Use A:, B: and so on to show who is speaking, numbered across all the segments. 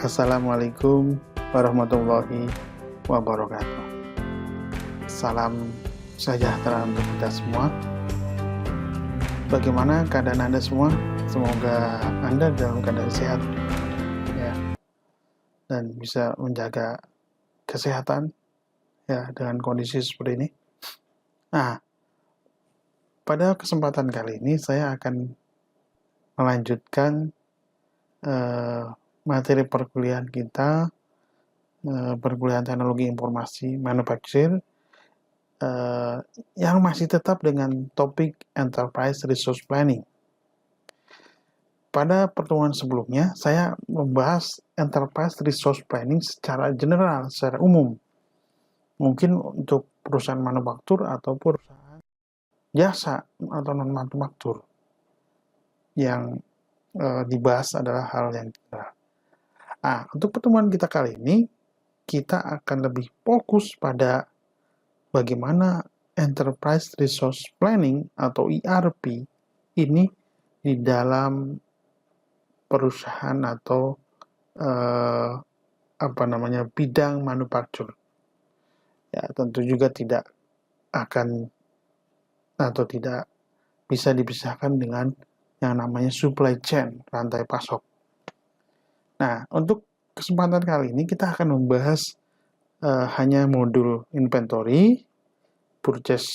A: Assalamualaikum warahmatullahi wabarakatuh. Salam sejahtera untuk kita semua. Bagaimana keadaan Anda semua? Semoga Anda dalam keadaan sehat ya, dan bisa menjaga kesehatan ya dengan kondisi seperti ini. Nah, pada kesempatan kali ini saya akan melanjutkan materi perkuliahan kita, perkuliahan teknologi informasi manufacture, yang masih tetap dengan topik Enterprise Resource Planning. Pada pertemuan sebelumnya, saya membahas Enterprise Resource Planning secara general, secara umum. Mungkin untuk perusahaan manufaktur atau perusahaan jasa atau non-manufaktur. Yang dibahas adalah hal yang general. Nah, untuk pertemuan kita kali ini, kita akan lebih fokus pada bagaimana Enterprise Resource Planning atau ERP ini di dalam perusahaan atau bidang manufaktur. Ya, tentu juga tidak akan atau tidak bisa dipisahkan dengan yang namanya supply chain, rantai pasok. Nah, untuk kesempatan kali ini kita akan membahas hanya modul inventory, purchase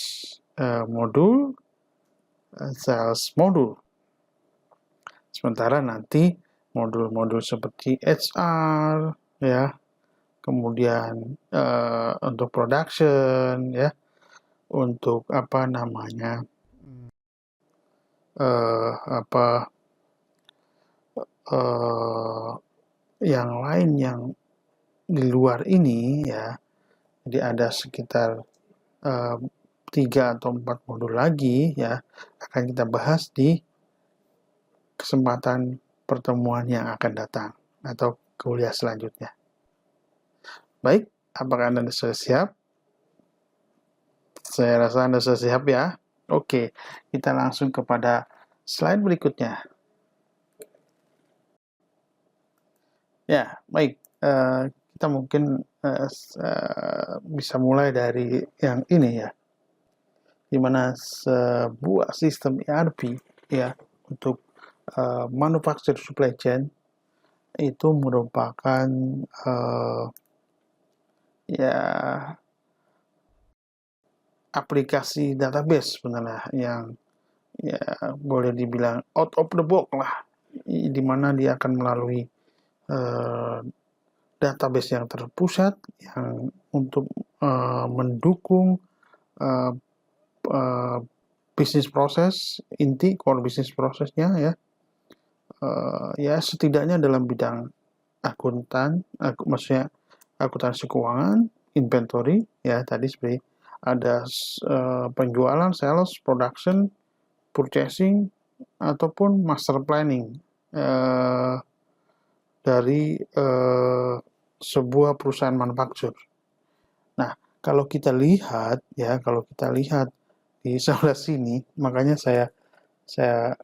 A: modul, sales modul. Sementara nanti modul-modul seperti HR ya, kemudian untuk production ya, untuk yang lain yang di luar ini ya. Jadi ada sekitar 3 atau 4 modul lagi ya, akan kita bahas di kesempatan pertemuan yang akan datang atau kuliah selanjutnya. Baik, apakah Anda sudah siap? Saya rasa Anda sudah siap ya. Oke, kita langsung kepada slide berikutnya. Ya, baik. Kita mungkin bisa mulai dari yang ini ya, di mana sebuah sistem ERP ya untuk manufacture supply chain itu merupakan aplikasi database sebenarnya yang ya boleh dibilang out of the box lah, di mana dia akan melalui database yang terpusat yang untuk mendukung bisnis proses inti, core bisnis prosesnya ya, setidaknya dalam bidang maksudnya akuntansi keuangan, inventory ya, tadi seperti ada penjualan, sales, production, purchasing ataupun master planning dari sebuah perusahaan manufaktur. Nah, kalau kita lihat di sebelah sini, makanya saya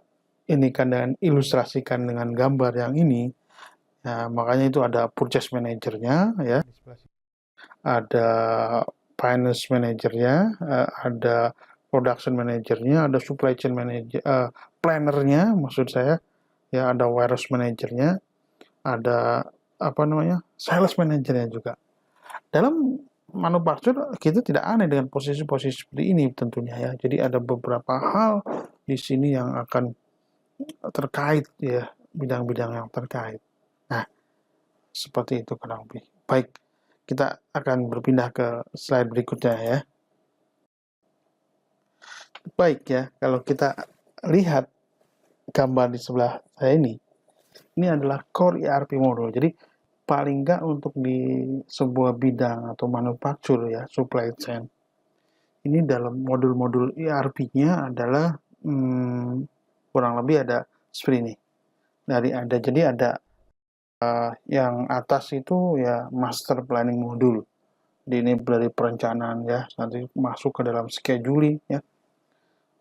A: inikan dan ilustrasikan dengan gambar yang ini. Ya, makanya itu ada purchase manager-nya ya. Ada finance manager-nya, ada production manager-nya, ada supply chain manager, planner-nya maksud saya. Ya, ada warehouse manager-nya, ada sales manager-nya juga. Dalam manufaktur kita tidak aneh dengan posisi-posisi seperti ini tentunya ya. Jadi ada beberapa hal di sini yang akan terkait ya, bidang-bidang yang terkait. Nah, seperti itu kurang lebih. Baik, kita akan berpindah ke slide berikutnya ya. Baik ya, kalau kita lihat gambar di sebelah saya ini adalah core ERP model. Jadi paling enggak untuk di sebuah bidang atau manufaktur ya, supply chain. Ini dalam modul-modul ERP-nya adalah kurang lebih ada seperti ini. Jadi ada yang atas itu ya master planning modul. Ini dari perencanaan ya, nanti masuk ke dalam scheduling ya.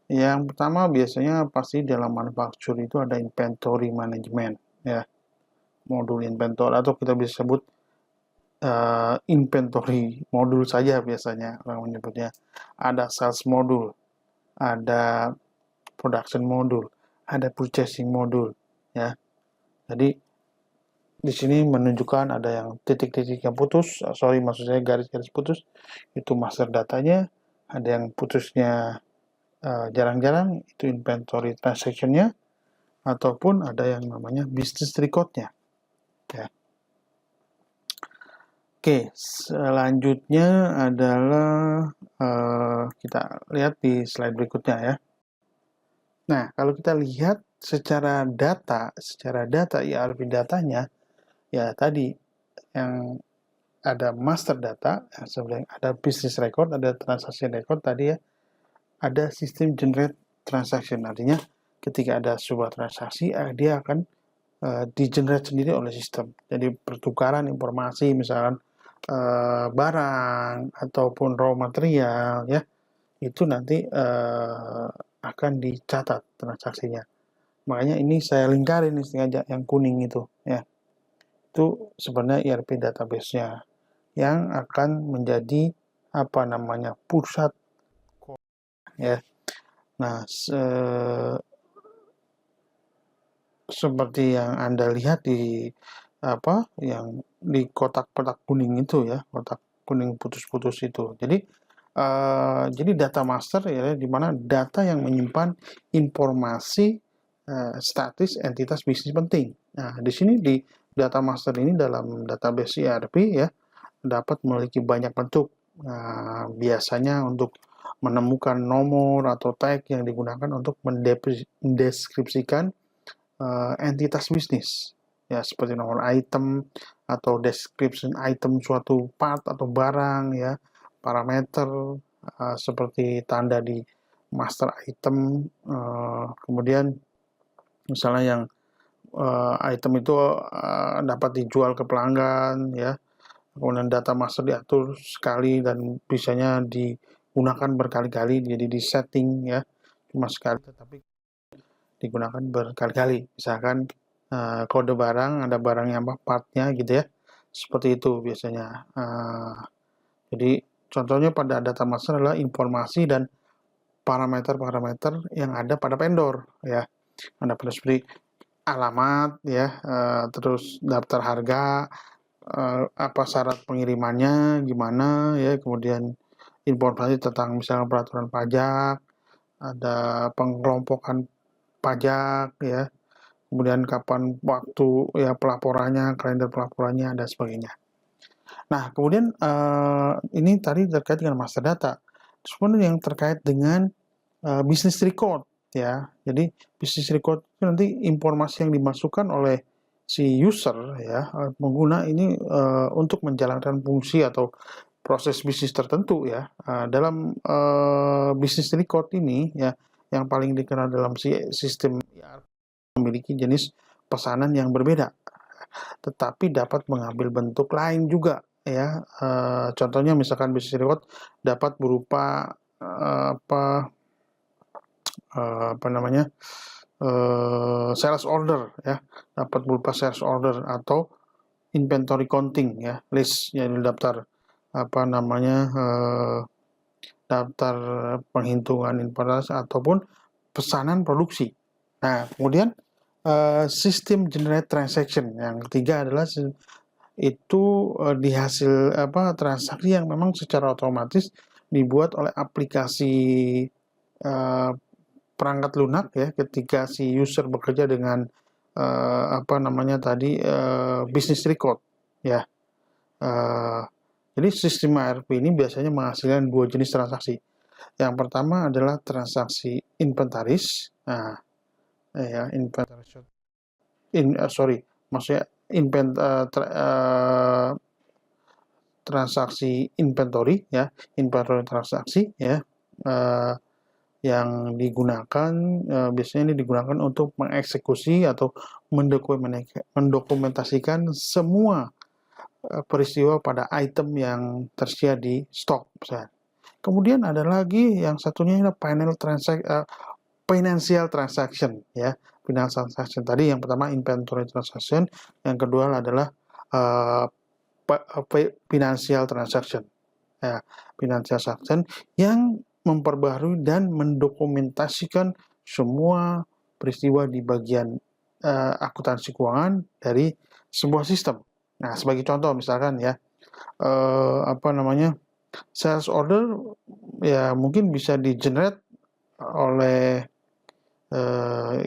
A: Yang pertama biasanya pasti dalam manufaktur itu ada inventory management ya. modul inventory, atau kita bisa sebut inventory modul saja biasanya orang menyebutnya. Ada sales modul, ada production modul, ada purchasing modul, ya. Jadi di sini menunjukkan ada yang titik-titik yang putus, maksud saya garis-garis putus, itu master datanya. Ada yang putusnya jarang-jarang, itu inventory transaction-nya, ataupun ada yang namanya business record-nya, ya. Oke, selanjutnya adalah kita lihat di slide berikutnya, ya. Nah, kalau kita lihat secara data ERP datanya, ya tadi yang ada master data, sebenarnya ada business record, ada transaction record tadi, ya. Ada sistem generate transaction, artinya ketika ada sebuah transaksi, dia akan di-generate sendiri oleh sistem. Jadi pertukaran informasi, misalkan barang ataupun raw material, ya, itu nanti akan dicatat transaksinya. Makanya ini saya lingkarin sengaja yang kuning itu, ya. Itu sebenarnya ERP database-nya yang akan menjadi pusat, ya. Nah, seperti yang Anda lihat di yang di kotak-kotak kuning itu, ya, kotak kuning putus-putus itu. Jadi data master, ya, di mana data yang menyimpan informasi statis entitas bisnis penting. Nah, di sini di data master ini dalam database ERP, ya, dapat memiliki banyak bentuk. Biasanya untuk menemukan nomor atau tag yang digunakan untuk mendeskripsikan entitas bisnis, ya, seperti nomor item atau description item suatu part atau barang, ya, parameter seperti tanda di master item, kemudian misalnya yang item itu dapat dijual ke pelanggan, ya, kemudian data master diatur sekali dan bisanya digunakan berkali-kali, jadi di setting, ya, cuma sekali tetapi digunakan berkali-kali. Misalkan kode barang, ada barang yang partnya, gitu, ya, seperti itu biasanya. Jadi contohnya pada data master adalah informasi dan parameter-parameter yang ada pada vendor, ya. Ada seperti alamat, ya, terus daftar harga, apa syarat pengirimannya, gimana, ya, kemudian informasi tentang misalnya peraturan pajak, ada pengelompokan pajak, ya, kemudian kapan waktu, ya, pelaporannya, kalender pelaporannya, dan sebagainya. Nah, kemudian ini tadi terkait dengan master data. Kemudian yang terkait dengan business record, ya. Jadi business record itu nanti informasi yang dimasukkan oleh si user, ya, pengguna ini untuk menjalankan fungsi atau proses bisnis tertentu, ya. Dalam business record ini, ya, yang paling dikenal dalam sistem memiliki jenis pesanan yang berbeda, tetapi dapat mengambil bentuk lain juga, ya. Contohnya misalkan business record dapat berupa sales order, ya, dapat berupa sales order atau inventory counting, ya, list, ya, daftar daftar penghitungan informasi ataupun pesanan produksi. Nah, kemudian sistem generate transaction yang ketiga adalah itu di hasil transaksi yang memang secara otomatis dibuat oleh aplikasi perangkat lunak, ya, ketika si user bekerja dengan business record, ya. Jadi sistem ERP ini biasanya menghasilkan dua jenis transaksi. Yang pertama adalah transaksi inventaris. Nah, ya, transaksi inventory, ya, inventory transaksi, ya, yang digunakan biasanya ini digunakan untuk mengeksekusi atau mendokumentasikan semua peristiwa pada item yang tersedia di stok, misalnya. Kemudian ada lagi yang satunya adalah financial transaction, ya. financial transaction tadi. Yang pertama inventory transaction, yang kedua adalah financial transaction. Ya, financial transaction yang memperbarui dan mendokumentasikan semua peristiwa di bagian akuntansi keuangan dari sebuah sistem. Nah, sebagai contoh misalkan ya, sales order ya mungkin bisa di-generate oleh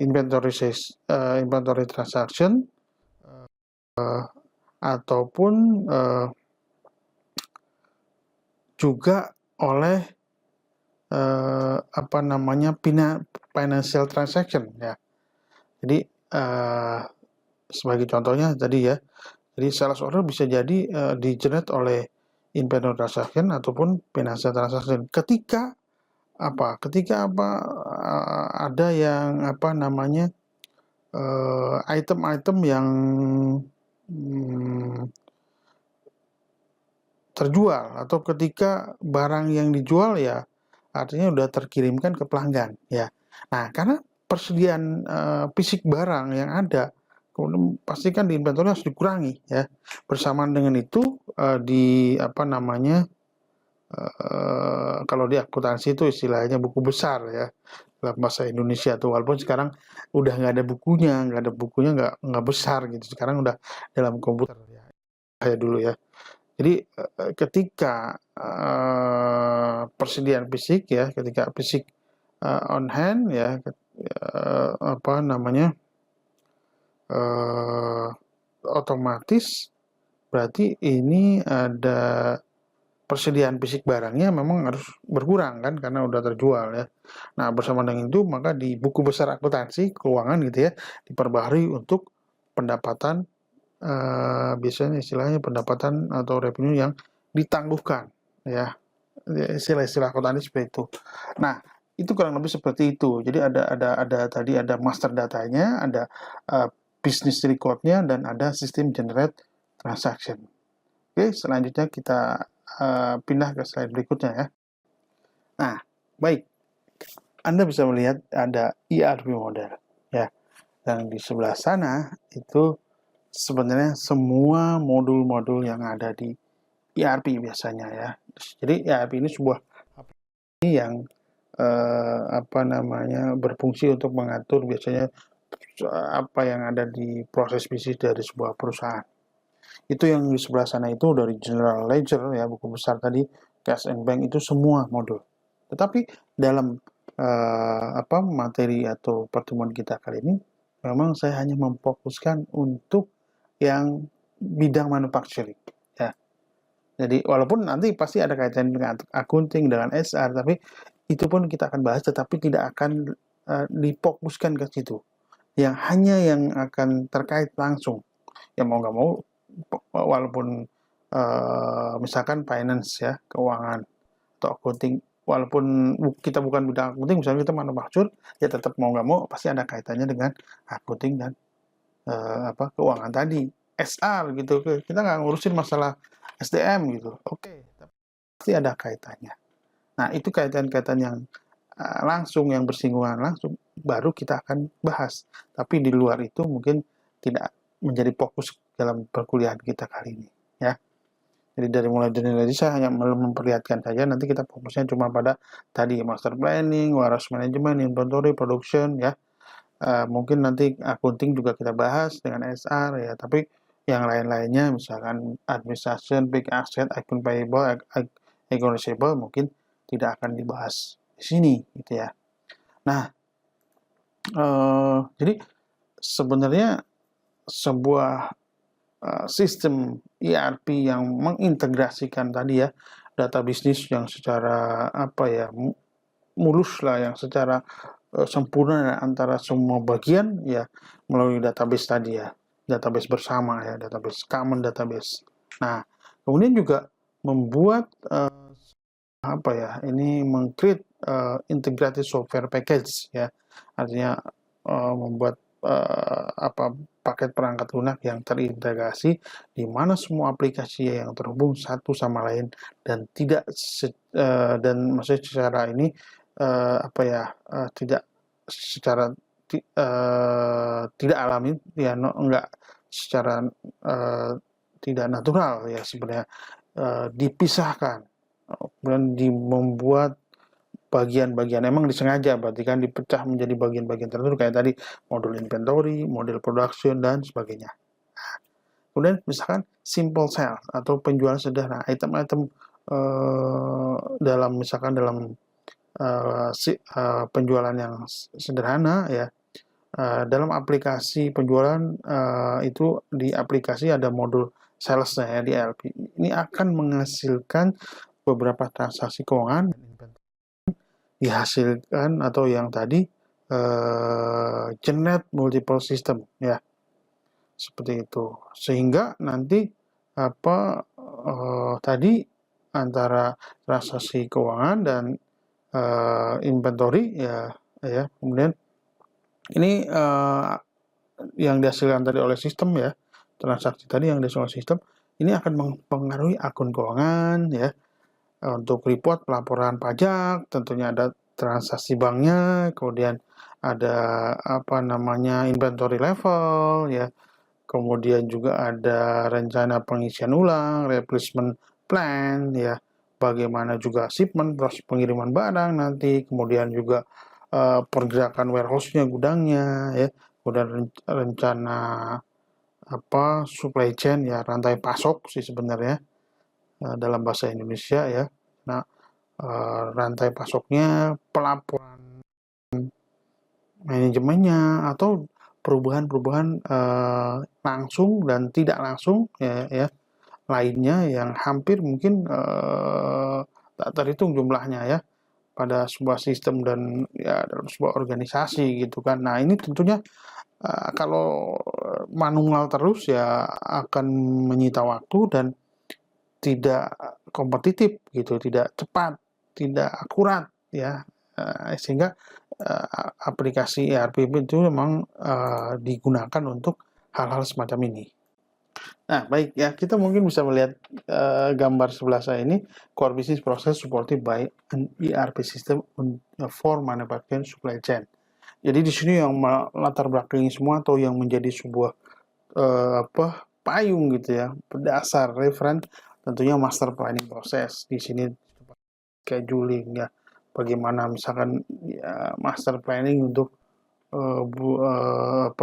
A: inventory transaction ataupun juga oleh financial transaction ya. Jadi sebagai contohnya tadi ya, jadi sales order bisa jadi di-generate oleh inventory transaction ataupun financial transaction. Ketika ada yang item-item yang terjual, atau ketika barang yang dijual ya artinya udah terkirimkan ke pelanggan ya. Nah, karena persediaan fisik barang yang ada, kemudian pastikan di inventory harus dikurangi ya. Bersamaan dengan itu kalau di akuntansi itu istilahnya buku besar ya dalam bahasa Indonesia tuh, walaupun sekarang udah nggak ada bukunya nggak besar gitu, sekarang udah dalam komputer ya kayak dulu ya. Jadi ketika persediaan fisik ya, ketika fisik on hand ya, otomatis berarti ini ada persediaan fisik barangnya memang harus berkurang kan karena udah terjual ya. Nah, bersama dengan itu maka di buku besar akuntansi keuangan gitu ya diperbaharui untuk pendapatan, biasanya istilahnya pendapatan atau revenue yang ditangguhkan ya. Istilah-istilah akuntansi seperti itu. Nah, itu kurang lebih seperti itu. Jadi ada master datanya, ada business recordnya, dan ada sistem generate transaction. Oke, selanjutnya kita pindah ke slide berikutnya ya. Nah, baik. Anda bisa melihat ada ERP model ya. Dan di sebelah sana itu sebenarnya semua modul-modul yang ada di ERP biasanya ya. Jadi ERP ini sebuah aplikasi yang berfungsi untuk mengatur biasanya apa yang ada di proses bisnis dari sebuah perusahaan. Itu yang di sebelah sana itu dari general ledger ya, buku besar tadi, cash and bank, itu semua modul. Tetapi dalam materi atau pertemuan kita kali ini memang saya hanya memfokuskan untuk yang bidang manufacturing ya. Jadi walaupun nanti pasti ada kaitan dengan accounting, dengan SR, tapi itu pun kita akan bahas, tetapi tidak akan difokuskan ke situ. Yang hanya yang akan terkait langsung. Ya mau nggak mau, walaupun misalkan finance ya, keuangan atau accounting, walaupun kita bukan bidang accounting, misalnya kita manufaktur, ya tetap mau nggak mau pasti ada kaitannya dengan accounting dan keuangan tadi. SR gitu, kita nggak ngurusin masalah SDM gitu, oke, tapi pasti ada kaitannya. Nah, itu kaitan-kaitan yang langsung, yang bersinggungan langsung, baru kita akan bahas. Tapi di luar itu mungkin tidak menjadi fokus dalam perkuliahan kita kali ini ya. Jadi dari mulai saya hanya memperlihatkan saja, nanti kita fokusnya cuma pada tadi master planning, warehouse management, inventory, production ya. Mungkin nanti accounting juga kita bahas dengan SR ya, tapi yang lain-lainnya misalkan administration, big asset, account payable, account receivable mungkin tidak akan dibahas di sini gitu ya. Nah, jadi sebenarnya sebuah sistem ERP yang mengintegrasikan tadi ya data bisnis yang secara mulus lah, yang secara sempurna antara semua bagian ya melalui database tadi ya, database bersama ya, database common database. Nah, kemudian juga membuat meng-create integrated software package ya, artinya membuat paket perangkat lunak yang terintegrasi di mana semua aplikasi yang terhubung satu sama lain dan tidak maksudnya secara ini tidak secara tidak alami ya, enggak secara tidak natural ya sebenarnya, dipisahkan, kemudian membuat bagian-bagian, emang disengaja berarti kan dipecah menjadi bagian-bagian tertentu kayak tadi modul inventory, model production dan sebagainya. Kemudian misalkan simple sales atau penjualan sederhana, item-item dalam misalkan dalam penjualan yang sederhana ya. Dalam aplikasi penjualan itu di aplikasi ada modul salesnya ya di ERP. Ini akan menghasilkan beberapa transaksi keuangan dihasilkan atau yang tadi generate multiple system ya, seperti itu, sehingga nanti tadi antara transaksi keuangan dan inventory ya, kemudian ini yang dihasilkan tadi oleh sistem ya, transaksi tadi yang dihasilkan oleh sistem ini akan mempengaruhi akun keuangan ya. Untuk report pelaporan pajak tentunya ada transaksi banknya, kemudian ada inventory level ya, kemudian juga ada rencana pengisian ulang, replacement plan ya, bagaimana juga shipment, proses pengiriman barang nanti, kemudian juga pergerakan warehouse-nya, gudangnya ya, kemudian rencana supply chain ya, rantai pasok sih sebenarnya dalam bahasa Indonesia ya. Nah, rantai pasoknya, pelaporan manajemennya, atau perubahan-perubahan langsung dan tidak langsung ya lainnya yang hampir mungkin tak terhitung jumlahnya ya pada sebuah sistem dan ya dalam sebuah organisasi gitu kan. Nah, ini tentunya kalau manual terus ya akan menyita waktu dan tidak kompetitif gitu, tidak cepat, tidak akurat ya, sehingga aplikasi ERP itu memang digunakan untuk hal-hal semacam ini. Nah, baik ya, kita mungkin bisa melihat gambar sebelah saya ini, core business process supported by an ERP system for manufacturing supply chain. Jadi di sini yang latar belakangi semua atau yang menjadi sebuah payung gitu ya, dasar referen tentunya master planning proses. Di sini scheduling ya, bagaimana misalkan ya, master planning untuk 1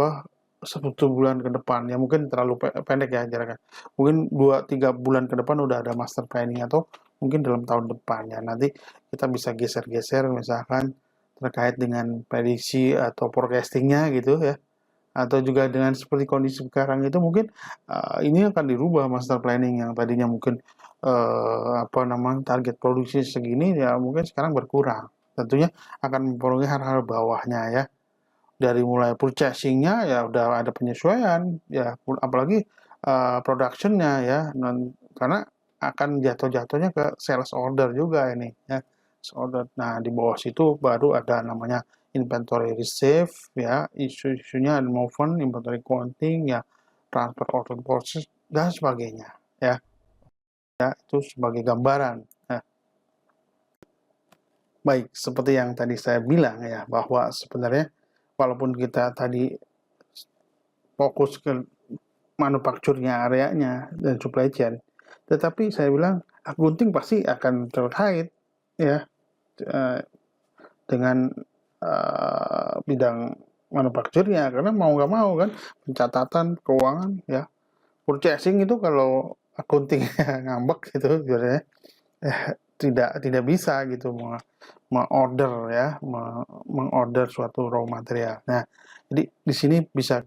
A: bulan ke depan ya, mungkin terlalu pendek ya jaraknya, mungkin 2-3 bulan ke depan udah ada master planning, atau mungkin dalam tahun depan ya, nanti kita bisa geser-geser misalkan terkait dengan prediksi atau forecastingnya gitu ya, atau juga dengan seperti kondisi sekarang itu mungkin ini akan dirubah master planning yang tadinya mungkin target produksi segini ya mungkin sekarang berkurang, tentunya akan mempengaruhi hal-hal bawahnya ya, dari mulai purchasing-nya ya udah ada penyesuaian ya, apalagi production-nya ya, karena akan jatuh-jatuhnya ke sales order juga ini ya, order. Nah, di bawah situ baru ada namanya inventory receive ya, isu-isunya ada movement, inventory counting ya, transfer order process dan sebagainya ya. Ya, itu sebagai gambaran. Nah, baik, seperti yang tadi saya bilang ya, bahwa sebenarnya walaupun kita tadi fokus ke manufakturnya, areanya, dan supply chain, tetapi saya bilang accounting pasti akan terkait ya dengan bidang manufakturnya, karena mau nggak mau kan pencatatan keuangan ya, purchasing itu kalau accounting ngambek gitu biasanya tidak bisa gitu mengorder ya, mengorder suatu raw material. Nah, jadi di sini bisa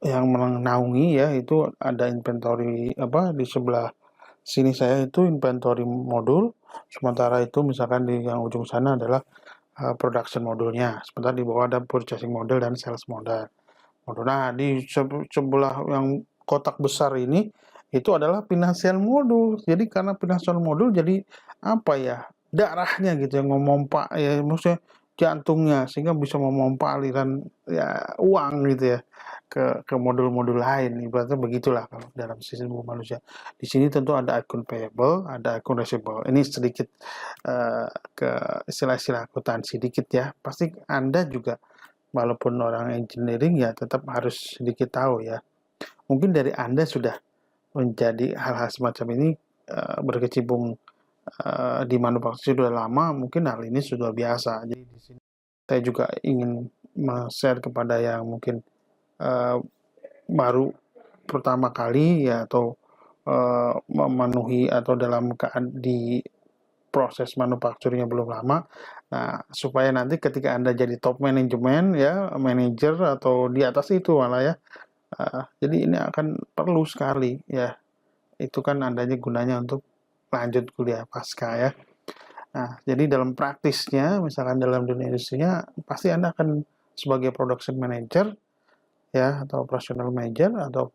A: yang menaungi ya itu ada inventory di sebelah sini saya itu inventory modul, sementara itu misalkan di yang ujung sana adalah production modulnya, sementara di bawah ada purchasing model dan sales model. Nah, di sebelah yang kotak besar ini itu adalah financial modul. Jadi karena financial modul jadi darahnya gitu yang memompa ya, maksudnya jantungnya, sehingga bisa memompa aliran ya uang gitu ya ke modul-modul lain, ibaratnya begitulah kalau dalam sistem hukum manusia. Di sini tentu ada akun payable, ada akun receivable. Ini sedikit ke istilah-istilah akuntansi dikit ya. Pasti Anda juga walaupun orang engineering ya tetap harus sedikit tahu ya. Mungkin dari Anda sudah menjadi hal-hal semacam ini berkecimpung di manufaktur sudah lama, mungkin hal ini sudah biasa. Jadi di sini saya juga ingin share kepada yang mungkin baru pertama kali ya atau memenuhi atau dalam di proses manufakturnya belum lama. Nah, supaya nanti ketika Anda jadi top manajemen ya, manajer atau di atas itu malah ya. Jadi ini akan perlu sekali ya. Itu kan Andanya gunanya untuk lanjut kuliah pasca ya. Nah, jadi dalam praktisnya, misalkan dalam dunia industrinya, pasti Anda akan sebagai production manager ya atau operational manager atau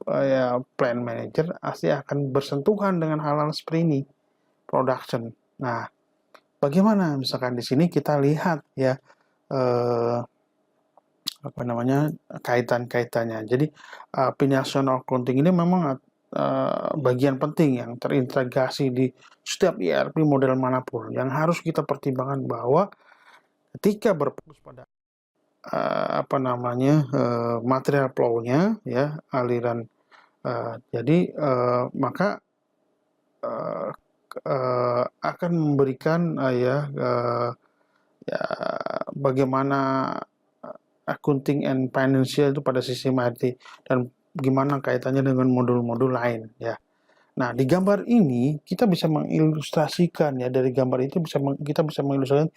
A: ya plant manager pasti akan bersentuhan dengan hal-hal seperti ini, production. Nah, bagaimana misalkan di sini kita lihat ya apa namanya kaitan-kaitannya. Jadi financial accounting ini memang bagian penting yang terintegrasi di setiap ERP model manapun yang harus kita pertimbangkan bahwa ketika berfokus pada apa namanya material flow-nya ya aliran jadi maka akan memberikan ya bagaimana accounting and financial itu pada sistem IT dan gimana kaitannya dengan modul-modul lain ya. Nah, di gambar ini kita bisa mengilustrasikan ya, dari gambar itu kita bisa mengilustrasikan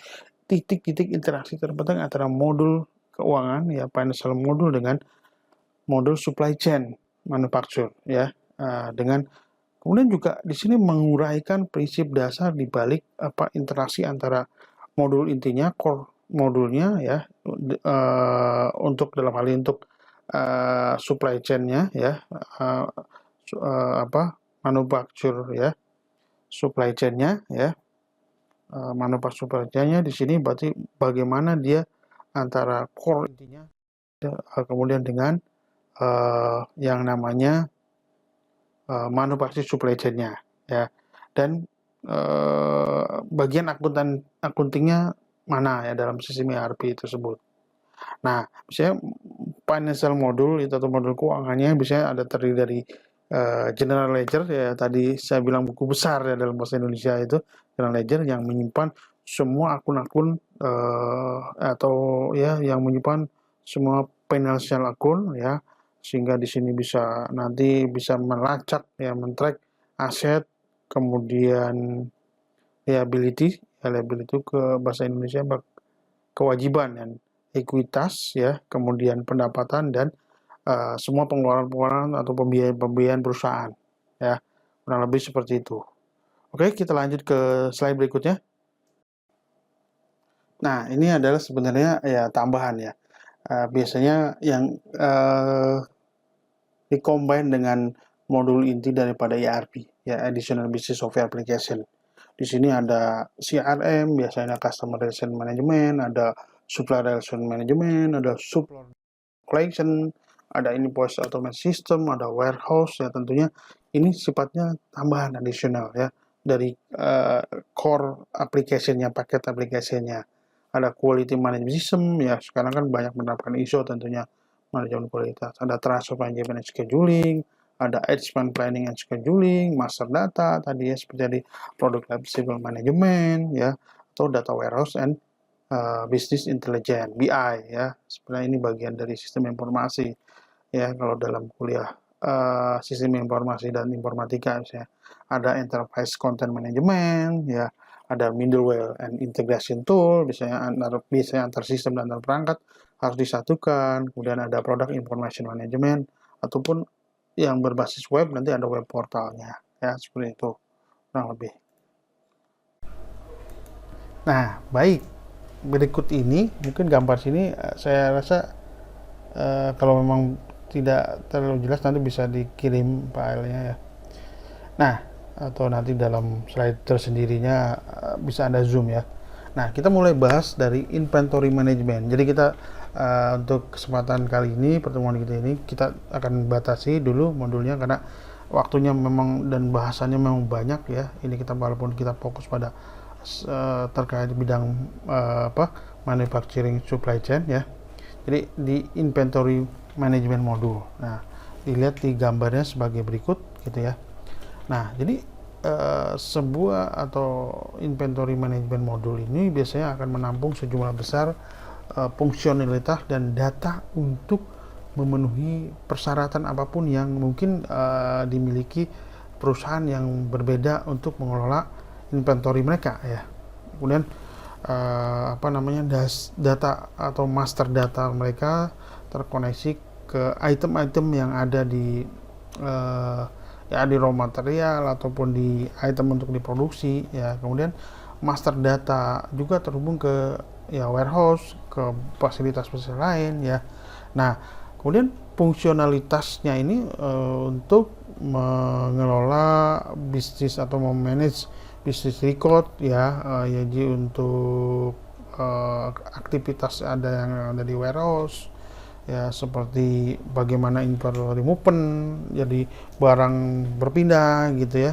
A: titik-titik interaksi terpenting antara modul keuangan ya financial modul dengan modul supply chain manufacture ya. Dengan kemudian juga di sini menguraikan prinsip dasar di balik apa interaksi antara modul intinya core modulnya ya untuk dalam hal ini untuk supply chain-nya ya apa manufacture ya supply chain-nya ya manufacture supply chain-nya di sini berarti bagaimana dia antara core intinya kemudian dengan yang namanya manufacture supply chain-nya ya dan bagian akuntingnya mana ya dalam sistem ERP tersebut. Nah, misalnya financial modul itu atau modul keuangannya bisa ada terdiri dari general ledger ya tadi saya bilang buku besar ya dalam bahasa Indonesia itu general ledger yang menyimpan semua akun-akun atau ya yang menyimpan semua financial akun ya sehingga di sini bisa nanti bisa melacak ya men-track aset kemudian liability itu ke bahasa Indonesia kewajiban dan ekuitas ya kemudian pendapatan dan semua pengeluaran atau pembiayaan perusahaan ya kurang lebih seperti itu. Oke, kita lanjut ke slide berikutnya. Nah, ini adalah sebenarnya ya tambahan ya biasanya yang dikombin dengan modul inti daripada ERP ya additional business software application. Di sini ada CRM, biasanya Customer Relation Management, ada Supplier Relation Management, ada Supplier Collection, ada Invoice Automation System, ada Warehouse ya tentunya ini sifatnya tambahan additional ya dari core application-nya, paket application-nya. Ada Quality Management System ya sekarang kan banyak menerapkan ISO tentunya manajemen kualitas. Ada Transfer Management and Scheduling, ada Expense Planning and Scheduling, Master Data, tadi ya seperti tadi Product Lifecycle Management, ya, atau Data Warehouse and Business Intelligence, BI, ya. Sebenarnya ini bagian dari sistem informasi, ya, kalau dalam kuliah sistem informasi dan informatika, misalnya. Ada Enterprise Content Management, ya, ada Middleware and Integration Tool, biasanya antar sistem dan antar perangkat harus disatukan, kemudian ada Product Information Management, ataupun yang berbasis web nanti ada web portalnya ya seperti itu kurang lebih. Nah baik berikut ini mungkin gambar sini saya rasa kalau memang tidak terlalu jelas nanti bisa dikirim filenya ya. Nah atau nanti dalam slide tersendirinya bisa Anda zoom ya. Nah kita mulai bahas dari inventory management. Jadi kita untuk kesempatan kali ini, pertemuan kita ini, kita akan batasi dulu modulnya karena waktunya memang dan bahasanya memang banyak ya. Ini kita walaupun kita fokus pada terkait bidang manufacturing supply chain ya. Jadi di inventory management modul. Nah, dilihat di gambarnya sebagai berikut gitu ya. Nah, jadi sebuah atau inventory management modul ini biasanya akan menampung sejumlah besar fungsionalitas dan data untuk memenuhi persyaratan apapun yang mungkin dimiliki perusahaan yang berbeda untuk mengelola inventory mereka ya. Kemudian data atau master data mereka terkoneksi ke item-item yang ada di di raw material ataupun di item untuk diproduksi ya. Kemudian master data juga terhubung ke warehouse, ke fasilitas lain ya. Nah, kemudian fungsionalitasnya ini untuk mengelola bisnis atau memanage bisnis record ya, jadi untuk aktivitas yang ada di warehouse ya, seperti bagaimana inventory movement, jadi barang berpindah gitu ya,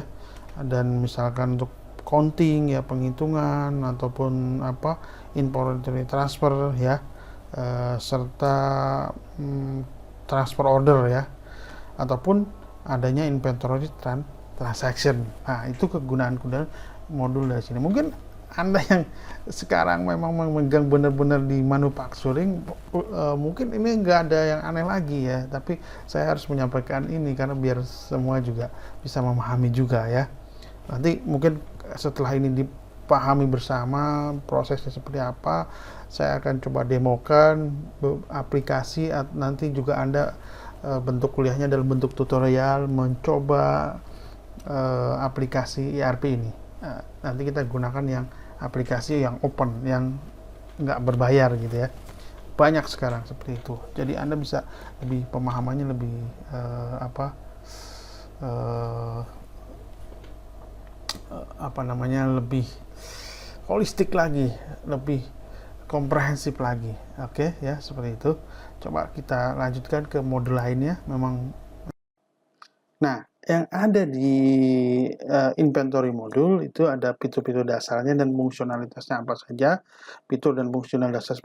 A: dan misalkan untuk counting ya, penghitungan ataupun inventory transfer ya, serta transfer order ya, ataupun adanya inventory transaction. Nah, itu kegunaan modul dari sini. Mungkin Anda yang sekarang memang memegang benar-benar di manufacturing, mungkin ini nggak ada yang aneh lagi ya, tapi saya harus menyampaikan ini karena biar semua juga bisa memahami juga ya. Nanti mungkin setelah ini dipahami bersama prosesnya seperti apa, saya akan coba demokan aplikasi, nanti juga Anda bentuk kuliahnya dalam bentuk tutorial mencoba aplikasi ERP ini. Nanti kita gunakan yang aplikasi yang open, yang nggak berbayar gitu ya. Banyak sekarang seperti itu. Jadi Anda bisa lebih pemahamannya lebih lebih holistik lagi, lebih komprehensif lagi. Oke ya, seperti itu. Coba kita lanjutkan ke modul lainnya. Nah, yang ada di inventory modul itu ada fitur-fitur dasarnya dan fungsionalitasnya apa saja. Fitur dan fungsionalitas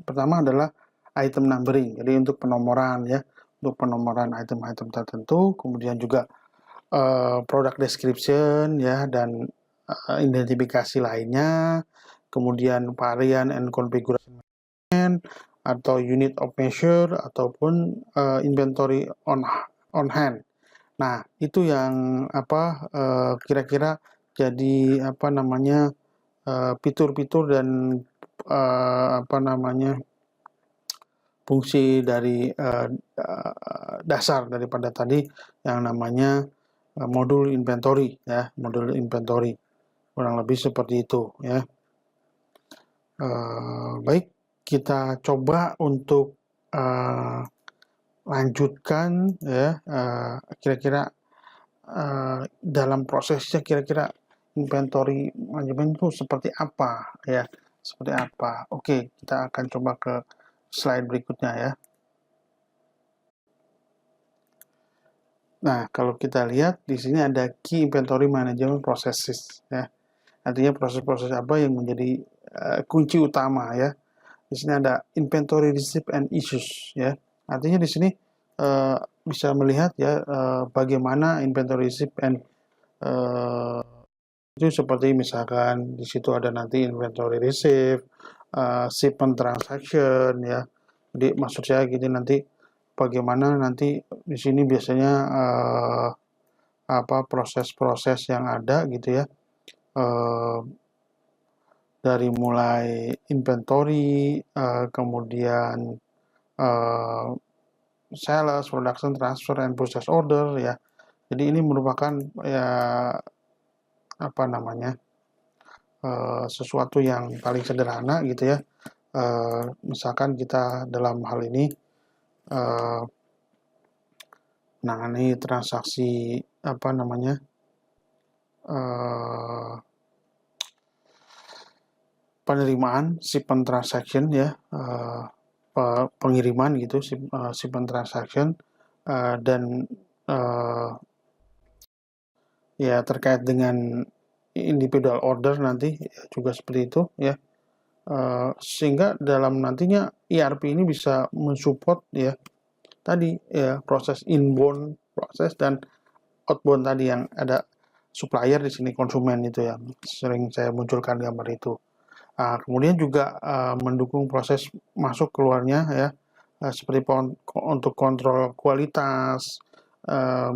A: pertama adalah item numbering, jadi untuk penomoran ya, untuk penomoran item-item tertentu. Kemudian juga product description ya, dan identifikasi lainnya. Kemudian varian and configuration atau unit of measure ataupun inventory on hand. Nah, itu yang kira-kira jadi fitur-fitur dan fungsi dari dasar daripada tadi yang namanya modul inventory ya, modul inventory kurang lebih seperti itu ya. Baik, kita coba untuk lanjutkan ya, kira-kira dalam prosesnya kira-kira inventory manajemen itu seperti apa ya, seperti apa. Oke, kita akan coba ke slide berikutnya ya. Nah, kalau kita lihat di sini ada key inventory management processes ya. Artinya proses-proses apa yang menjadi kunci utama ya. Di sini ada inventory receipt and issues ya. Artinya di sini bisa melihat ya bagaimana inventory receipt and itu seperti misalkan di situ ada nanti inventory receipt, shipment transaction ya. Jadi maksud saya gini, nanti bagaimana nanti di sini biasanya proses-proses yang ada gitu ya. Dari mulai inventory, kemudian sales, production, transfer, and purchase order ya. Jadi ini merupakan ya sesuatu yang paling sederhana gitu ya. Misalkan kita dalam hal ini menangani transaksi penerimaan shipment transaction ya, pengiriman gitu, shipment transaction, dan ya terkait dengan individual order nanti juga seperti itu ya. Sehingga dalam nantinya ERP ini bisa mensupport ya tadi ya proses inbound proses dan outbound tadi yang ada supplier di sini konsumen itu yang sering saya munculkan gambar itu. Kemudian juga mendukung proses masuk keluarnya ya seperti untuk kontrol kualitas,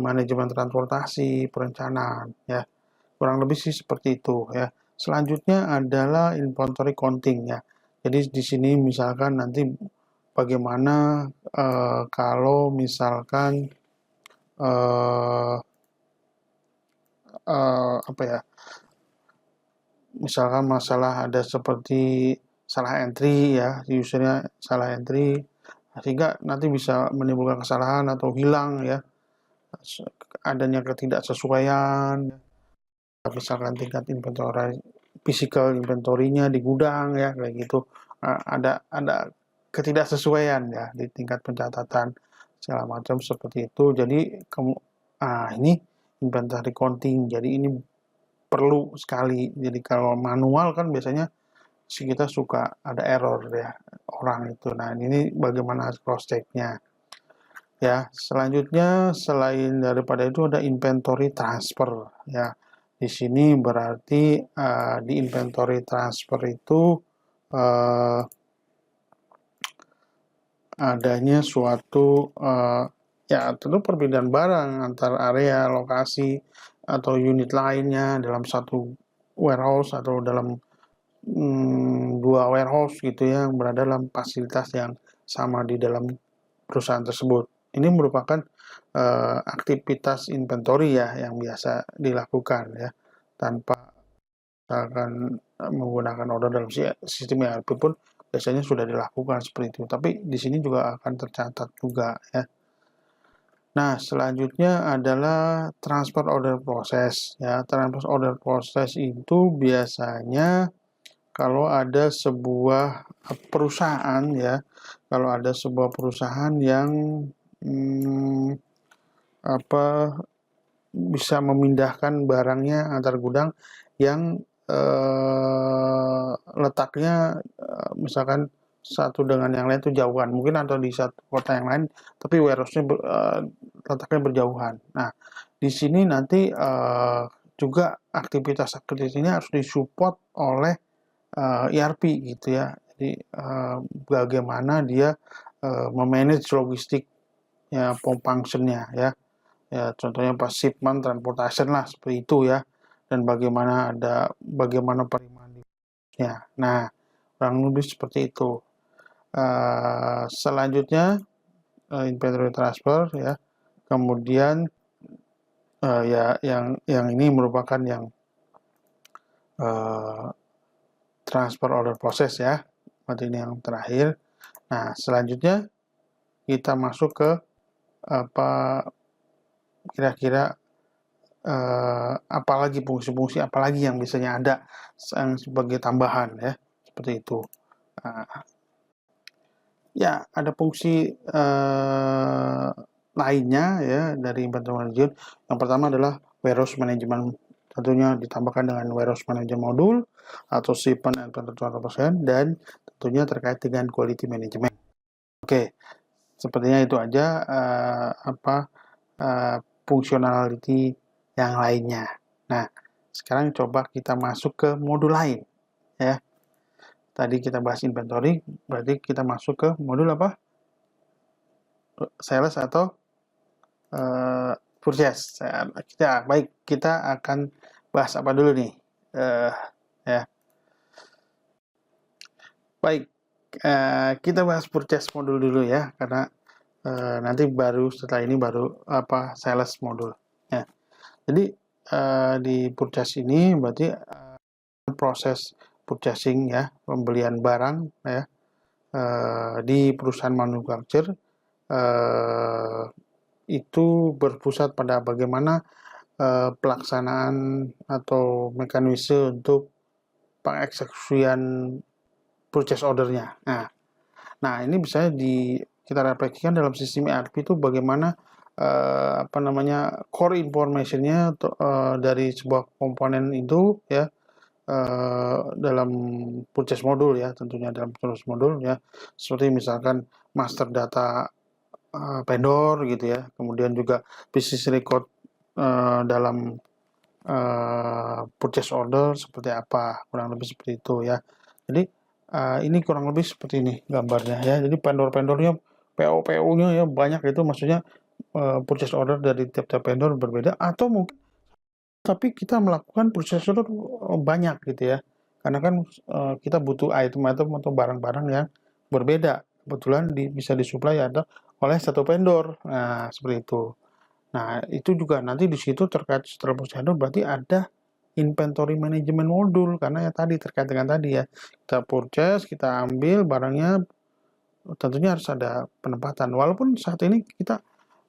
A: manajemen transportasi, perencanaan ya. Kurang lebih sih seperti itu ya. Selanjutnya adalah inventory counting ya. Jadi di sini misalkan nanti bagaimana kalau misalkan apa ya? Misalkan masalah ada seperti salah entry ya, usernya salah entry sehingga nanti bisa menimbulkan kesalahan atau hilang ya, adanya ketidaksesuaian, misalkan tingkat inventory, physical inventory-nya di gudang ya kayak gitu, ada ketidaksesuaian ya di tingkat pencatatan segala macam seperti itu. Jadi ini inventory counting. Jadi ini perlu sekali. Jadi kalau manual kan biasanya kita suka ada error ya orang itu. Nah ini bagaimana cross check-nya ya. Selanjutnya selain daripada itu ada inventory transfer ya. Di sini berarti di inventory transfer itu adanya suatu ya tentu perbedaan barang antar area, lokasi atau unit lainnya dalam satu warehouse atau dalam dua warehouse gitu ya yang berada dalam fasilitas yang sama di dalam perusahaan tersebut. Ini merupakan aktivitas inventory ya yang biasa dilakukan ya tanpa misalkan menggunakan order dalam sistem ERP pun biasanya sudah dilakukan seperti itu. Tapi di sini juga akan tercatat juga ya. Nah, selanjutnya adalah transfer order process ya. Transfer order process itu biasanya kalau ada sebuah perusahaan ya, kalau ada sebuah perusahaan yang bisa memindahkan barangnya antar gudang yang letaknya misalkan satu dengan yang lain itu jauhan, mungkin atau di satu kota yang lain, tapi warehouse-nya letaknya berjauhan. Nah, di sini nanti juga aktivitas ini harus disupport oleh ERP gitu ya. Jadi bagaimana dia memanage logistik ya, function-nya ya. Ya, contohnya pas shipment, transportation lah seperti itu ya. Dan bagaimana penerimaannya. Nah, kurang lebih seperti itu. Selanjutnya inventory transfer ya. Kemudian ya yang ini merupakan yang transfer order process ya. Berarti ini yang terakhir. Nah, selanjutnya kita masuk ke kira-kira apalagi fungsi-fungsi apalagi yang biasanya ada sebagai tambahan ya seperti itu. Ya ada fungsi lainnya ya dari inventory management. Yang pertama adalah warehouse management, tentunya ditambahkan dengan warehouse management modul atau shipment and transportation dan tentunya terkait dengan quality management. Oke, sepertinya itu aja fungsionality yang lainnya. Nah, sekarang coba kita masuk ke modul lain ya. Tadi kita bahas inventory, berarti kita masuk ke modul apa? Sales atau purchase. Kita akan bahas apa dulu nih? Ya. Baik, kita bahas purchase modul dulu ya, karena nanti setelah ini baru sales modul. Ya. Jadi di purchase ini berarti proses purchasing ya, pembelian barang ya di perusahaan manufacturer itu berpusat pada bagaimana pelaksanaan atau mekanisme untuk pengeksekusian purchase order-nya. Nah, Nah, ini bisa kita replikasikan dalam sistem ERP itu bagaimana core information-nya dari sebuah komponen itu ya dalam purchase module ya, tentunya dalam purchase module ya, seperti misalkan master data vendor gitu ya, kemudian juga business record dalam purchase order seperti apa, kurang lebih seperti itu ya. Jadi ini kurang lebih seperti ini gambarnya ya. Jadi vendor-vendornya, PO-PO-nya ya banyak, itu maksudnya purchase order dari tiap-tiap vendor berbeda, atau mungkin tapi kita melakukan purchase order banyak gitu ya. Karena kan kita butuh item-item atau barang-barang yang berbeda. Kebetulan bisa disuplai oleh satu vendor. Nah, seperti itu. Nah, itu juga nanti di situ terkait setelah purchase order berarti ada inventory management modul, karena ya tadi terkait dengan tadi ya, kita purchase, kita ambil barangnya, tentunya harus ada penempatan. Walaupun saat ini kita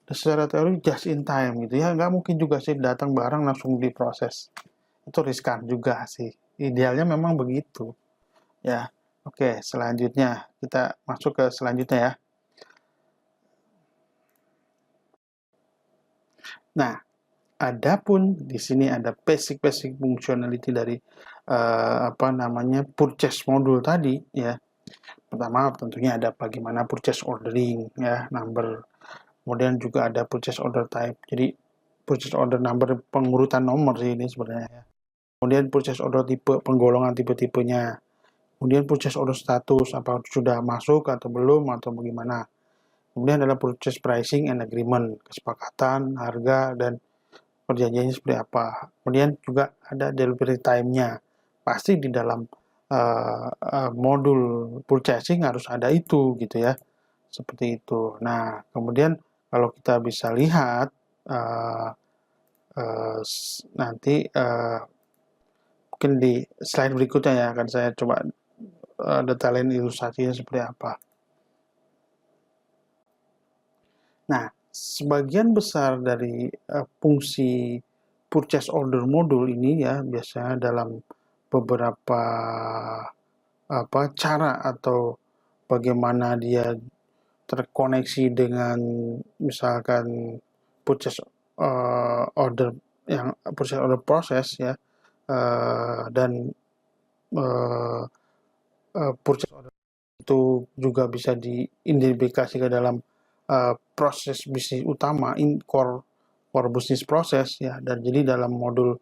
A: secara teori just in time gitu ya, nggak mungkin juga sih datang barang langsung diproses, itu riskan juga sih. Idealnya memang begitu ya. Oke, selanjutnya kita masuk ke selanjutnya ya. Nah, adapun di sini ada basic functionality dari purchase module tadi ya. Pertama tentunya ada bagaimana purchase ordering ya, number. Kemudian juga ada purchase order type. Jadi purchase order number pengurutan nomor sih ini sebenarnya ya. Kemudian purchase order tipe, penggolongan tipe-tipenya. Kemudian purchase order status, apa sudah masuk atau belum atau bagaimana. Kemudian adalah purchase pricing and agreement, kesepakatan, harga, dan perjanjiannya seperti apa. Kemudian juga ada delivery time-nya. Pasti di dalam modul purchasing harus ada itu gitu ya. Seperti itu. Nah, kemudian kalau kita bisa lihat nanti mungkin di slide berikutnya ya akan saya coba detailin ilustrasinya seperti apa. Nah, sebagian besar dari fungsi purchase order module ini ya biasanya dalam beberapa cara atau bagaimana dia terkoneksi dengan misalkan purchase purchase order proses ya, dan purchase order itu juga bisa diidentifikasi ke dalam proses bisnis utama, core bisnis proses ya. Dan jadi dalam modul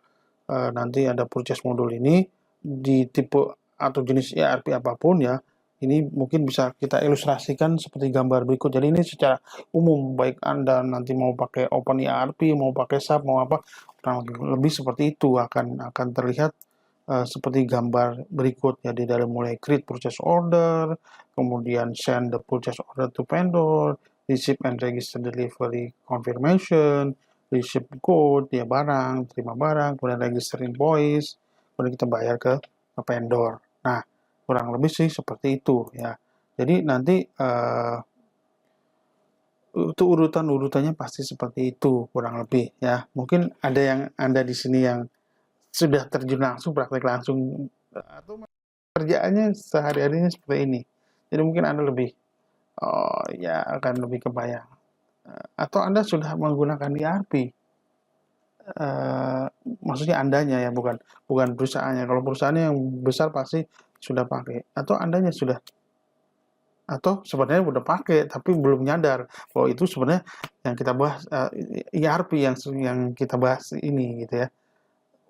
A: nanti ada purchase modul ini di tipe atau jenis ERP apapun ya, ini mungkin bisa kita ilustrasikan seperti gambar berikut. Jadi ini secara umum, baik Anda nanti mau pakai Open ERP, mau pakai SAP, mau apa, kurang lebih seperti itu akan terlihat seperti gambar berikut ya. Di dalam mulai create purchase order, kemudian send the purchase order to vendor, receive and register delivery confirmation, receive code ya barang, terima barang, kemudian register invoice, kemudian kita bayar ke vendor. Nah, kurang lebih sih seperti itu ya. Jadi nanti itu urutan-urutannya pasti seperti itu kurang lebih ya. Mungkin ada yang Anda di sini yang sudah terjun langsung, praktek langsung, atau kerjaannya sehari-harinya seperti ini. Jadi mungkin Anda lebih ya akan lebih kebayang. Atau Anda sudah menggunakan ERP. Maksudnya Andanya ya, bukan perusahaannya. Kalau perusahaannya yang besar pasti sudah pakai. Atau Andanya sudah, atau sebenarnya udah pakai tapi belum nyadar bahwa itu sebenarnya yang kita bahas ERP yang kita bahas ini gitu ya.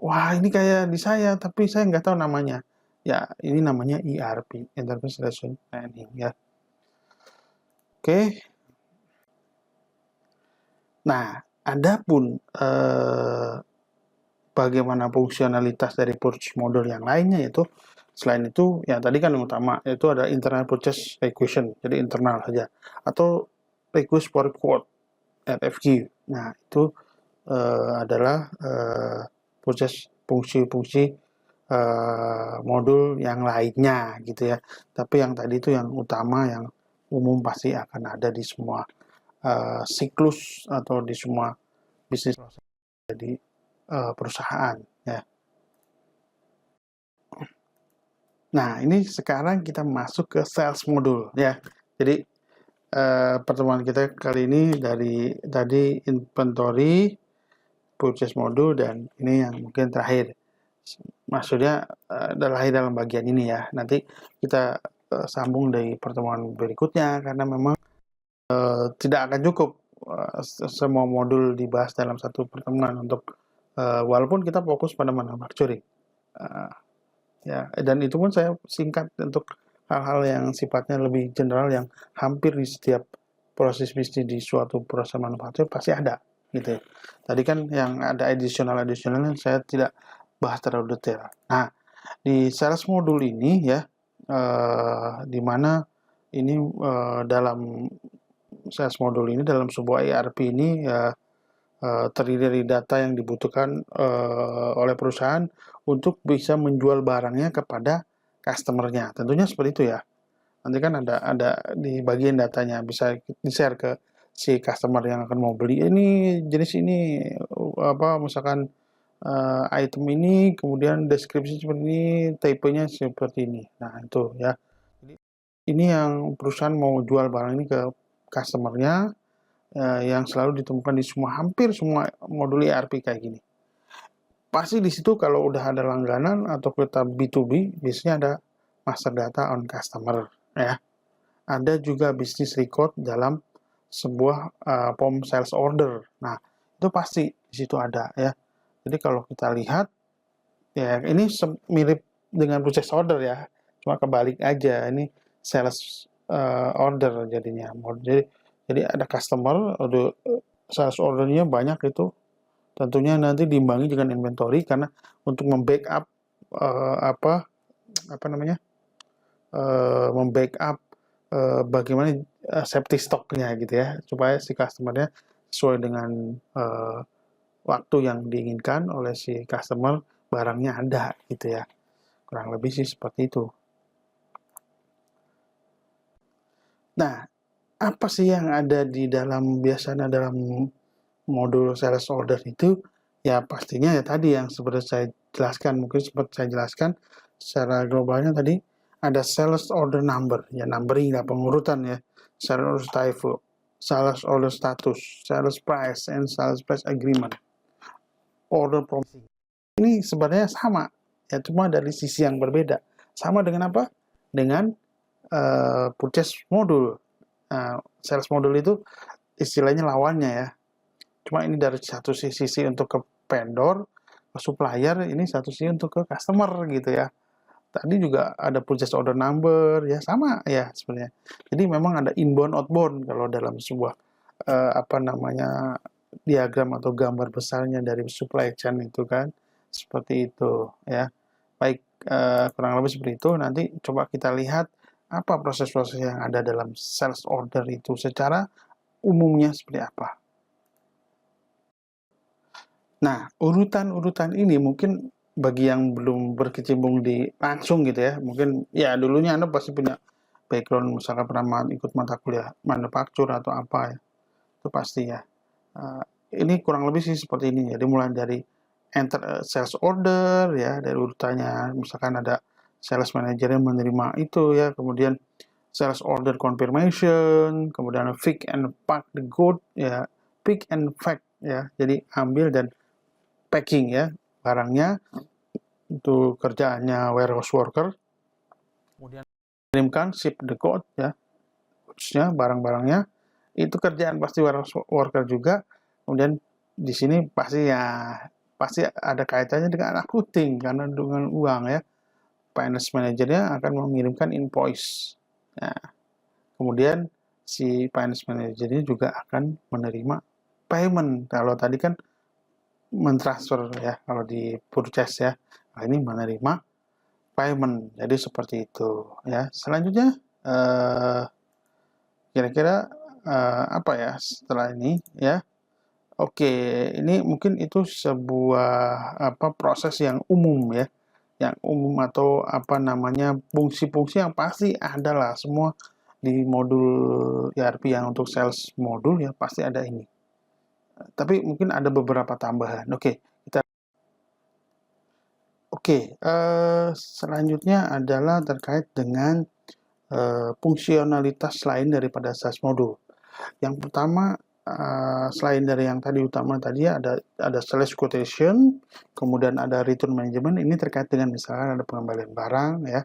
A: Wah, ini kayak di saya tapi saya nggak tahu namanya. Ya, ini namanya ERP, Enterprise Relationship Planning ya. Oke. Nah, adapun bagaimana fungsionalitas dari purchase model yang lainnya, yaitu selain itu ya tadi kan yang utama yaitu ada internal purchase requisition, jadi internal saja, atau request for quote RFQ. Nah, itu adalah fungsi-fungsi modul yang lainnya gitu ya. Tapi yang tadi itu yang utama, yang umum pasti akan ada di semua siklus atau di semua bisnis jadi perusahaan ya. Nah, ini sekarang kita masuk ke sales modul ya. Jadi pertemuan kita kali ini dari tadi inventory, purchase module, dan ini yang mungkin terakhir. Maksudnya lahir dalam bagian ini ya. Nanti kita sambung dari pertemuan berikutnya karena memang tidak akan cukup semua modul dibahas dalam satu pertemuan untuk walaupun kita fokus pada manufacturing. Ya, dan itu pun saya singkat untuk hal-hal yang sifatnya lebih general yang hampir di setiap proses bisnis di suatu perusahaan manufaktur pasti ada gitu ya. Tadi kan yang ada additional saya tidak bahas terlalu detail. Nah, di sales modul ini ya, di mana ini dalam sales modul ini dalam sebuah ERP ini ya terdiri dari data yang dibutuhkan oleh perusahaan untuk bisa menjual barangnya kepada customer-nya. Tentunya seperti itu ya. Nanti kan ada di bagian datanya bisa di-share ke si customer yang akan mau beli ini jenis ini apa misalkan item ini, kemudian deskripsi seperti ini, type-nya seperti ini. Nah, itu ya. Jadi ini yang perusahaan mau jual barang ini ke customer-nya yang selalu ditemukan di hampir semua modul ERP kayak gini. Pasti di situ kalau udah ada langganan atau kita B2B, biasanya ada master data on customer ya. Ada juga business record dalam sebuah form sales order. Nah, itu pasti di situ ada ya. Jadi kalau kita lihat ya ini mirip dengan purchase order ya. Cuma kebalik aja. Ini sales order jadinya. Jadi ada customer, ada sales ordernya banyak itu. Tentunya nanti diimbangi dengan inventory karena untuk membackup apa namanya membackup bagaimana safety stoknya gitu ya supaya si customernya sesuai dengan waktu yang diinginkan oleh si customer barangnya ada gitu ya, kurang lebih sih seperti itu. Nah, apa sih yang ada di dalam biasanya dalam modul sales order itu? Ya pastinya ya tadi yang seperti saya jelaskan, mungkin seperti saya jelaskan secara globalnya tadi ada sales order number, ya numbering ya pengurutan ya, sales order type, sales order status, sales price, and sales price agreement, order promising. Ini sebenarnya sama, ya cuma dari sisi yang berbeda. Sama dengan apa? Dengan purchase modul. Sales modul itu istilahnya lawannya ya. Cuma ini dari satu sisi untuk ke vendor, ke supplier, ini satu sisi untuk ke customer gitu ya. Tadi juga ada purchase order number, ya sama ya sebenarnya. Jadi memang ada inbound outbound kalau dalam sebuah apa namanya diagram atau gambar besarnya dari supply chain itu kan seperti itu ya. Baik kurang lebih seperti itu. Nanti coba kita lihat apa proses-proses yang ada dalam sales order itu secara umumnya seperti apa. Nah, urutan-urutan ini mungkin bagi yang belum berkecimpung di langsung gitu ya, mungkin ya dulunya Anda pasti punya background misalkan pernah ikut mata kuliah manufaktur atau apa ya, itu pasti ya. Ini kurang lebih sih seperti ini, jadi mulai dari enter sales order ya, dari urutannya misalkan ada sales manager yang menerima itu ya, kemudian sales order confirmation, kemudian pick and pack the good ya, pick and pack ya, jadi ambil dan packing ya barangnya, itu kerjaannya warehouse worker, kemudian kirimkan ship the code ya, goods-nya barang-barangnya itu kerjaan pasti warehouse worker juga. Kemudian di sini pasti ada kaitannya dengan accounting karena dengan uang ya, finance manajernya akan mengirimkan invoice. Nah, kemudian si finance manajernya juga akan menerima payment. Kalau tadi kan mentransfer ya, kalau di purchase ya, nah ini menerima payment. Jadi seperti itu ya. Selanjutnya kira-kira apa ya setelah ini ya. Oke, ini mungkin itu sebuah proses yang umum ya, yang umum atau apa namanya fungsi-fungsi yang pasti ada lah semua di modul ERP yang untuk sales modul ya pasti ada ini. Tapi mungkin ada beberapa tambahan. Oke, selanjutnya adalah terkait dengan fungsionalitas lain daripada sales modul. Yang pertama, selain dari yang tadi utama tadi ada sales quotation, kemudian ada return management. Ini terkait dengan misalkan ada pengembalian barang ya,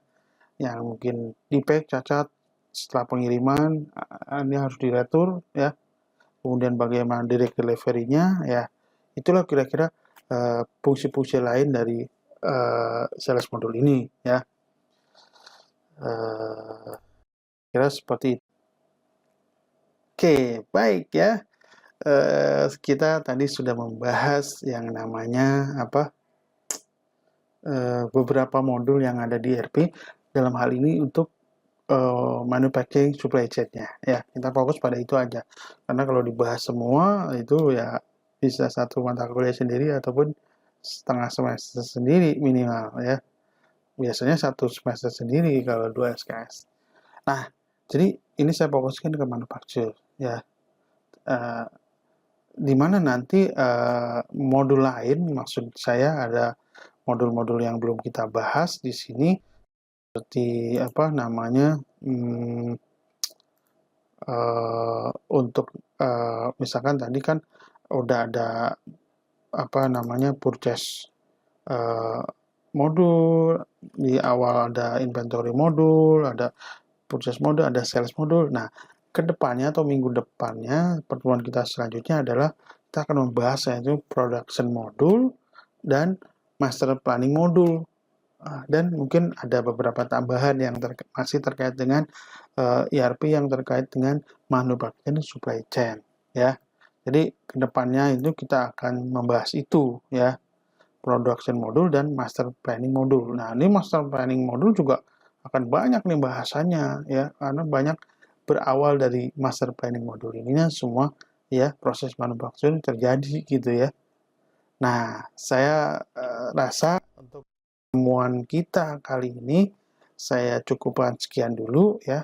A: yang mungkin defect, cacat setelah pengiriman, ini harus diretur ya. Kemudian bagaimana direct delivery-nya ya. Itulah kira-kira fungsi-fungsi lain dari sales modul ini ya. Kira seperti itu. Oke, baik ya. Kita tadi sudah membahas yang namanya beberapa modul yang ada di ERP dalam hal ini untuk manufacturing supply chain-nya ya. Kita fokus pada itu aja. Karena kalau dibahas semua itu ya bisa satu mata kuliah sendiri ataupun setengah semester sendiri minimal ya. Biasanya satu semester sendiri kalau 2 SKS. Nah, jadi ini saya fokuskan ke manufacture ya. Di mana nanti modul lain, maksud saya ada modul-modul yang belum kita bahas di sini seperti untuk misalkan tadi kan udah ada purchase modul, di awal ada inventory modul, ada purchase modul, ada sales modul. Nah, kedepannya atau minggu depannya pertemuan kita selanjutnya adalah kita akan membahas yaitu production modul dan master planning modul. Dan mungkin ada beberapa tambahan yang masih terkait dengan ERP yang terkait dengan manufacturing supply chain ya. Jadi kedepannya itu kita akan membahas itu ya, production modul dan master planning modul. Nah, ini master planning modul juga akan banyak nih bahasanya ya, karena banyak berawal dari master planning modul ini semua ya proses manufacturing terjadi gitu ya. Nah, saya rasa untuk pertemuan kita kali ini saya cukupkan sekian dulu ya.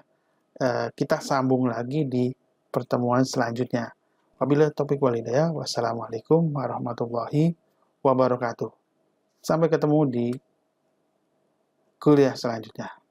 A: Kita sambung lagi di pertemuan selanjutnya. Wabillahi taufiq wal hidayah. Wassalamualaikum warahmatullahi wabarakatuh. Sampai ketemu di kuliah selanjutnya.